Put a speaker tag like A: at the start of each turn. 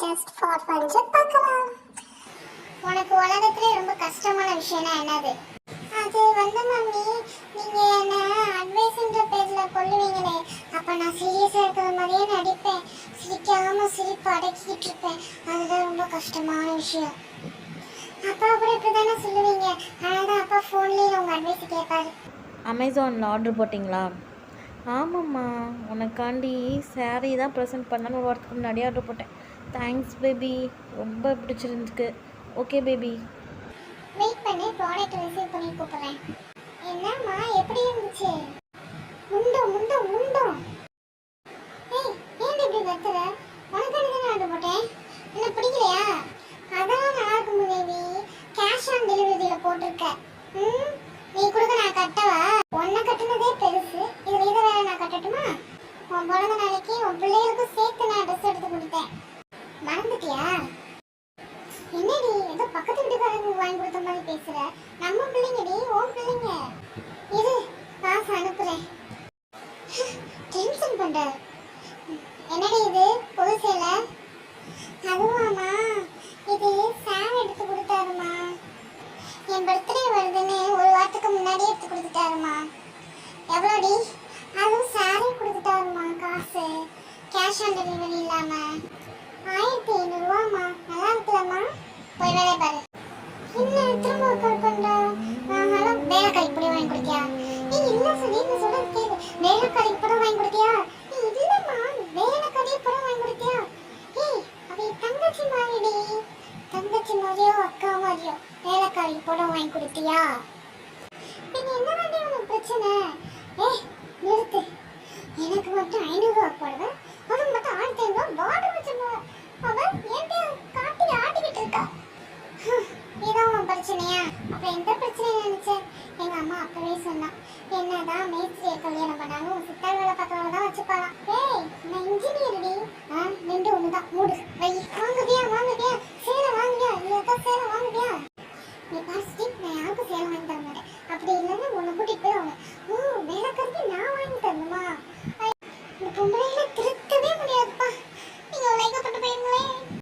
A: Just for fun பார்க்கலாம். உனக்கு உலகத்திலே ரொம்ப கஷ்டமான விஷயம்னா என்னது? அது வந்து மம்மி, நீங்க என்ன அட்வைஸ்ன்ற பேர்ல கொல்லுவீங்களே, அப்ப நான் சீரியஸா இருக்கிற மாதிரியே நடிப்பேன், சிரிக்காம சிரிப்பு அடக்கிட்டு இருப்பேன். அதுதான் ரொம்ப கஷ்டமான விஷயம். அப்பா கூட இப்படிதானே சொல்லுவீங்க. ஆனால் அப்பா ஃபோன்லேயே உங்க அட்வைஸ் கேட்பாரு.
B: அமேசானில் ஆர்டர் போட்டிங்களா? ஆமாம்மா, உனக்காண்டி சாரீ தான் ப்ரெசென்ட் பண்ணான்னு ஒரு வாரத்துக்கு முன்னாடி ஆர்டர் போட்டேன். தேங்க்ஸ் பேபி, ரொம்ப பிடிச்சிருந்துருக்கு. Okay baby.
A: வெயிட் பண்ணி ப்ராடக்ட் ரிசீவ் பண்ணி கூப்பிடுறேன். என்னம்மா எப்படி இருந்துச்சு? முண்டோ முண்டோ முண்டோ. ஏய், ஏன் இப்படி கத்துற? உனக்காண்டி தானே ஆர்டர் போட்டேன். என்ன பிடிக்கலையா? அதெல்லாம் நல்லா இருக்கும் பேபி. கேஷ் ஆன் டெலிவரியில் போட்டிருக்க. நீ கொடுக்க நான் கட்டவா? உன்னை கட்டுனதே பெருசு, இதுல இதை வேற நான் கட்டட்டுமா? உன் பிறந்த நாளைக்கு உன் பிள்ளைகளுக்கும் சேர்த்து நான் ட்ரெஸ் எடுத்து கொடுத்தேன். மறந்துட்டியா? என்னடி ஏதோ பக்கத்து வீட்டுக்காரங்க வாங்கி கொடுத்த மாதிரி பேசுற? நம்ம பிள்ளைங்கடி, உன் பிள்ளைங்க. இரு, காசு அனுப்புறேன். டென்ஷன் பண்ற. என்னடி இது புது சேலை? அதுவாமா, இது சார் எடுத்து கொடுத்தாருமா. என் பர்த்டே வருதுன்னு ஒரு வாரத்துக்கு முன்னாடியே எடுத்து கொடுத்துட்டாருமா. எவ்வளோடி? அதுவும் சாரீ கொடுத்துட்டாருமா. காசு கேஷ் ஆன் டெலிவரி இல்லாம 1500 ரூபாமா. நல்லா இருக்குல்லம்மா? போய் வேலையை பாரு. என்ன திரும்ப கால் பண்றா? நாங்களும் வேலைக்காரி இப்படி வாங்கி கொடுத்தியா? நீ இல்ல சொல்லி என்ன சொல்றது கேளு. வேலைக்காரி படம் வாங்கி கொடுத்தியா? நீ இல்லம்மா, வேலைக்காரி படம் வாங்கி கொடுத்தியா? ஏய், அது தங்கச்சி மாதிரிடி. தங்கச்சி மாதிரியோ அக்கா மாதிரியோ வேலைக்காரி படம் வாங்கி கொடுத்தியா? பின்ன என்னதாண்டி உனக்கு பிரச்சனை? ஏய் நிறுத்து. எனக்கு மட்டும் 500 ரூபா போடுவேன், அது மட்டும் 1500 பார்டர் வச்சிருந்தேன். அவன் என்கிட்ட காட்டி ஆட்டிக்கிட்டு இருக்கா. இதான் உன் பிரச்சனையா? அப்ப எந்த பிரச்சனையை நினைச்சேன்? எங்க அம்மா அப்பவே சொன்னா, என்னதான் மேஸ்திரியை கல்யாணம் பண்ணாலும் சித்தாள் வேலை பார்க்கறவங்க தான் வச்சுப்பாளாம். ஏய், நான் இன்ஜினியர்டி. ரெண்டு ஒண்ணுதான், மூடு வை. வாங்குவியா வாங்குவியா? சேலை வாங்குவியா? இல்ல சேலை வாங்குவியா? நீ பாசிட்டி, நான் யாருக்கும் சேலை வாங்கி தர மாட்டேன். அப்படி இல்லைன்னா உன்னை கூட்டிட்டு போய் அவங்க வேலைக்காரருக்கு நான் வாங்கி தரணுமா? இந்த பொம்பளையில